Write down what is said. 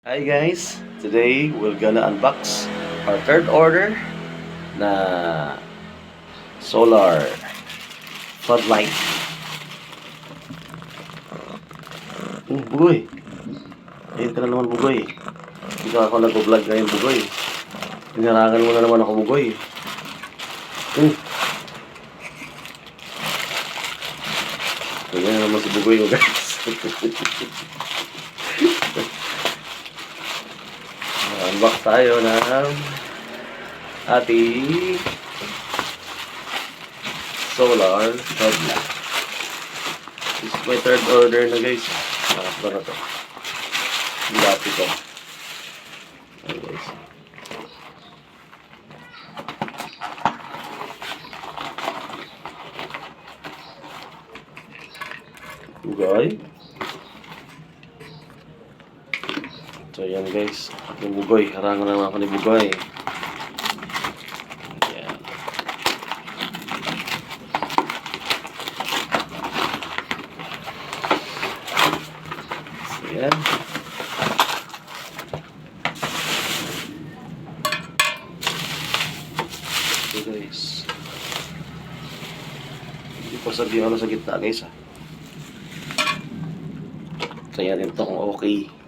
Hi guys, today we're gonna unbox our third order na solar floodlight. Bugoy. Ayun ka na naman, Bugoy. Hindi ka ako nag-vlog ngayon, Bugoy. Pinarangan mo na naman ako, Bugoy. Ganyan na naman si Bugoy, guys. Unbox tayo ng ating solar floodlight. This is my third order na guys. Nakasba na to. Dati to. Ayan guys. Bugoy. So yan guys. Yung Bugoy. Harangan na ako ni Bugoy. Ayan. So yan. So guys. Hindi pa sabihin ako sa gitna guys ha. So yan ito kung okay.